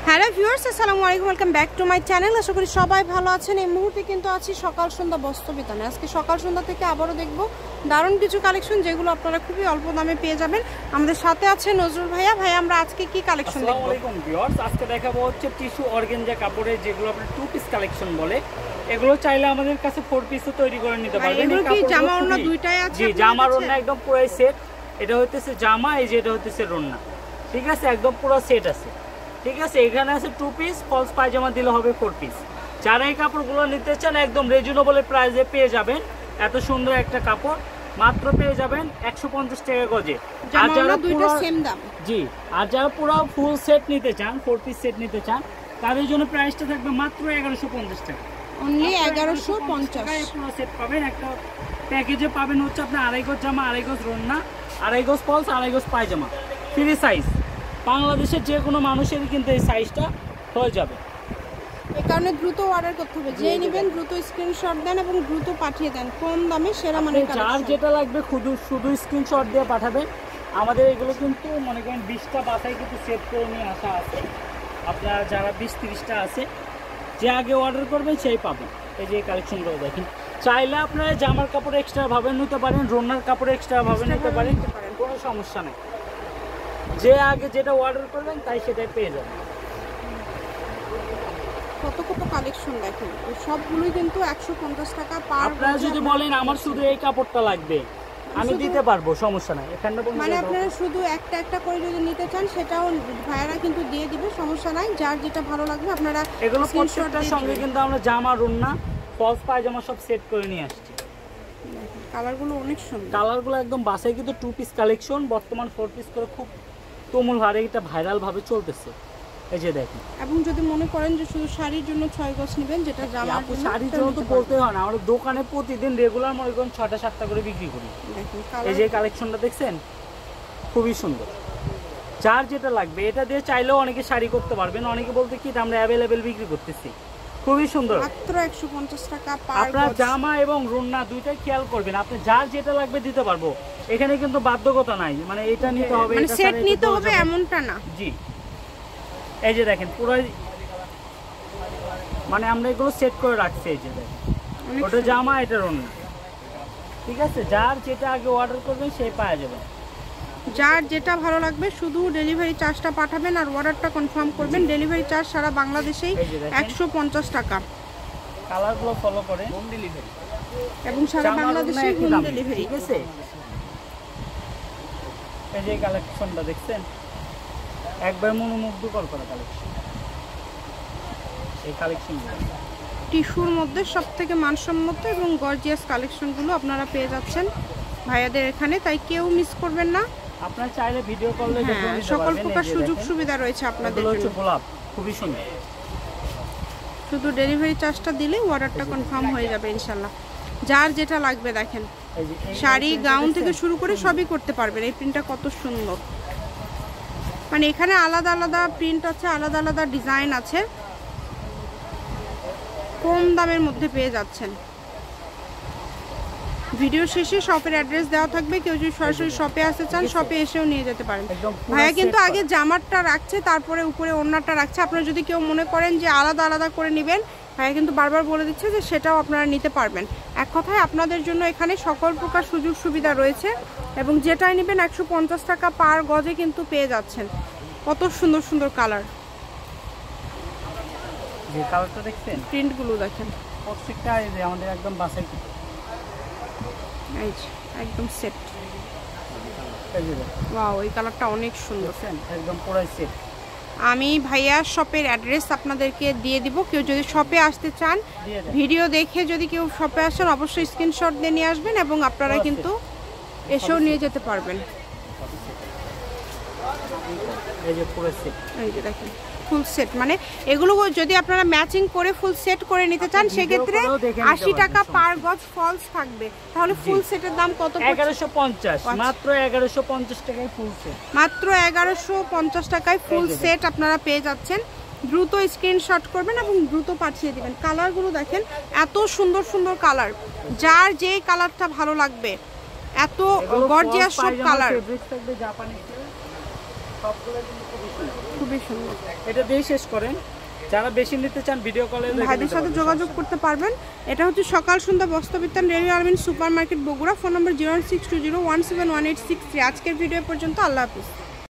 Hello viewers, আসসালামু আলাইকুম, welcome back to my channel. আশা করি সবাই ভালো আছেন। এই মুহূর্তে কিন্তু আছি সকাল সন্ধ্যা বস্ত্র বিতানে। আজকে সকাল সন্ধ্যা থেকে আবারও দেখব দারুণ কিছু কালেকশন, যেগুলো আপনারা খুবই অল্প দামে পেয়ে যাবেন। আমাদের সাথে আছে নজরুল ভাইয়া। ভাই, আমরা আজকে কি কালেকশন দেখব? আসসালামু আলাইকুম ভিউয়ার্স, আজকে দেখাবো হচ্ছে টিস্যু অর্গানজা কাপড়ের, যেগুলো আপনি টু পিস কালেকশন বলে। এগুলো চাইলে আমাদের কাছে 4 পিসও তৈরি করে নিতে পারবেন। এগুলো কি জামা ওড়না দুইটাই আছে? জি, জামা ওড়না একদম পুরো সেট। এটা হইতেছে জামা, এই যে এটা হইতেছে ওড়না, ঠিক আছে, একদম পুরো সেট আছে, ঠিক আছে। এখানে আছে 2 পিস, ফলস পায়জামা দিলে হবে 4 পিস। যারা এই কাপড়গুলো নিতে চান একদম রিজনেবল প্রাইসে পেয়ে যাবেন। এত সুন্দর একটা কাপড় মাত্র পেয়ে যাবেন 150 টাকা গজে। আর যারা দুইটা সেম দাম, জি, আর যারা পুরো ফুল সেট নিতে চান, 4 পিস সেট নিতে চান, তাদের জন্য প্রাইসটা থাকবে মাত্র 1150 টাকা। অনলি 1150 পুরো সেট পাবেন। একটা প্যাকেজে পাবেন হচ্ছে আপনি 2.5 গজ জামা, 2.5 গজ ওড়না, 2.5 গজ ফলস, 2.5 গজ পায়জামা, ফ্রি সাইজ। বাংলাদেশের যে কোনো মানুষেরই কিন্তু এই সাইজটা হয়ে যাবে। এই কারণে দ্রুত অর্ডার করতে হবে। যে নেবেন দ্রুত স্ক্রিনশট দেন এবং দ্রুত পাঠিয়ে দেন। কম দামে সেরা মানে যার যেটা লাগবে শুধু স্ক্রিনশট দিয়ে পাঠাবেন। আমাদের এগুলো কিন্তু মনে করেন 20টা বাসায় কিন্তু সেভ করে নিয়ে আসা আছে। আপনারা যারা 20-30টা আছে, যে আগে অর্ডার করবেন সেই পাবেন। এই যে কালেকশনগুলো দেখেন। চাইলে আপনারা জামার কাপড় এক্সট্রা ভাবে নিতে পারেন, রোনার কাপড় এক্সট্রা ভাবে নিতে পারেন, কোনো সমস্যা নেই। যে আগে যেটা অর্ডার করবেন তাই সেটাই পেয়ে যাবেন। কত কত কালেকশন দেখেন, সবগুলোই কিন্তু 150 টাকা পার। আপনারা যদি বলেন আমার শুধু এই কাপড়টা লাগবে, আমি দিতে পারবো, সমস্যা নাই। এখানে মানে আপনারা শুধু একটা একটা করে যদি নিতে চান সেটাও ভাইয়ারা কিন্তু দিয়ে দিবে, সমস্যা নাই। যার যেটা ভালো লাগবে আপনারা এগুলো প্রত্যেকটার সঙ্গে কিন্তু আমরা জামা, ওড়না, ফলস পায়জামা সব সেট করে নিয়ে আসছি। কালারগুলো অনেক সুন্দর, কালারগুলো একদম বাসায় কিন্তু 2 পিস কালেকশন, বর্তমান 4 পিস করে খুব তুমুল হারে এটা ভাইরাল ভাবে চলতেছে। এই যে দেখেন। এবং যদি মনে করেন যে শুধু শাড়ির জন্য 6 গজ নেবেন, যেটা জামার জন্য, শাড়ির জন্য তো বলতে হয় না, আমরা দোকানে প্রতিদিন রেগুলার মনে করেন 6টা-7টা করে বিক্রি করি। এই যে কালেকশনটা দেখছেন, খুবই সুন্দর। যার যেটা লাগবে এটা দিয়ে চাইলেও অনেকে শাড়ি করতে পারবেন। অনেকে বলতে কি আমরা অ্যাভেলেবেল বিক্রি করতেছি, খুবই সুন্দর। মাত্র 150 টাকা পার। আপনার জামা এবং রুন্না দুইটাই খেয়াল করবেন, আপনি যার যেটা লাগবে দিতে পারবো। এখানে কিন্তু বাধ্যকতা নাই, মানে এটা নিতে হবে, মানে সেট নিতে হবে এমনটা না। জি, এই যে দেখেন পুরো, মানে আমরা এগুলো সেট করে রাখছি। এই যে দেখেন, ওটা জামা, এটা রুন্না, ঠিক আছে। যার যেটা আগে অর্ডার করবেন সেই পাওয়া যাবে। যার যেটা ভালো লাগবে শুধু ডেলিভারি চার্জটা পাঠাবেন আর অর্ডারটা কনফার্ম করবেন। ডেলিভারি চার্জ সারা বাংলাদেশেই 150 টাকা। কালারগুলো ফলো করে হোম ডেলিভারি, এবং সারা বাংলাদেশে হোম ডেলিভারি, ঠিক আছে। এই যে কালেকশনটা দেখছেন, একবার মনোমুগ্ধকর করা কালেকশন। এই কালেকশনগুলো টিস্যুর মধ্যে সবথেকে মানসম্মত এবং গর্জিয়াস কালেকশনগুলো আপনারা পেয়ে যাচ্ছেন ভাইয়াদের এখানে, তাই কেউ মিস করবেন না। আপনারা চাইলে ভিডিও কলে দেখে নিতে সকল পারবেন। প্রকার সুযোগ সুবিধা রয়েছে আপনাদের জন্য। গোলাপ খুবই সুন্দর। শুধু ডেলিভারি চার্জটা দিলে অর্ডারটা কনফার্ম হয়ে যাবে ইনশাআল্লাহ। যার যেটা লাগবে দেখেন, শাড়ি, গাউন থেকে শুরু করে সবই করতে পারবেন। এই প্রিন্টটা কত সুন্দর, মানে এখানে আলাদা আলাদা প্রিন্ট আছে, আলাদা আলাদা ডিজাইন আছে, কম দামের মধ্যে পেয়ে যাচ্ছেন। ভিডিও শেষে শপের অ্যাড্রেস দেওয়া থাকবে, কেউ যদি সরাসরি শপে আসতে চান শপে এসেও নিয়ে যেতে পারেন। ভাইয়া কিন্তু আগে জামারটা রাখছে, তারপরে উপরে ওড়নাটা রাখছে। আপনারা যদি কেউ মনে করেন যে আলাদা আলাদা করে নেবেন, ভাইয়া কিন্তু বারবার বলে দিচ্ছে যে সেটাও আপনারা নিতে পারবেন। এক কথায় আপনাদের জন্য এখানে সকল প্রকার সুযোগ সুবিধা রয়েছে এবং যেটাই নেবেন 150 টাকা পার গজে কিন্তু পেয়ে যাচ্ছেন। কত সুন্দর সুন্দর কালার, যে কালারটা দেখছেন, প্রিন্টগুলো দেখেন, প্রত্যেকটা এই যে আমাদের একদম বাসাই একদম সেট। ওয়াও, এই কালারটা অনেক সুন্দর, একদম পুরো সেট। আমি ভাইয়া শপের অ্যাড্রেস আপনাদেরকে দিয়ে দিব। কেউ যদি শপে আসতে চান, ভিডিও দেখে যদি কেউ শপে আসেন, অবশ্যই স্ক্রিনশট দিয়ে নিয়ে আসবেন এবং আপনারা কিন্তু এসেও নিয়ে যেতে পারবেন। এই যে পুরো সেট, এই যে দেখেন ফুল সেট, মানে এগুলো যদি আপনারা ম্যাচিং করে ফুল সেট করে নিতে চান সেক্ষেত্রে 80 টাকা পার গজ ফলস থাকবে। তাহলে ফুল সেটের দাম কত? 1150, মাত্র 1150 টাকায় ফুল সেট। মাত্র 1150 টাকায় ফুল সেট আপনারা পেয়ে যাচ্ছেন। দ্রুত স্ক্রিনশট করবেন এবং দ্রুত পাঠিয়ে দিবেন। কালারগুলো দেখেন, এত সুন্দর সুন্দর কালার, যার যে কালারটা ভালো লাগবে, এত গর্জিয়াস সব কালার। সবগুলো কিন্তু খুবই সুন্দর। খুবই সুন্দর। এটা দিয়ে শেষ করেন। যারা বেশি নিতে চান ভিডিও কলে ভাইদের সাথে যোগাযোগ করতে পারবেন। এটা হচ্ছে সকাল সন্ধ্যা বস্ত্রবিতান রেলওয়ে আর্মিন super market Bogura. Phone number 01620171863। আজকের ভিডিও পর্যন্ত, আল্লাহ হাফিজ।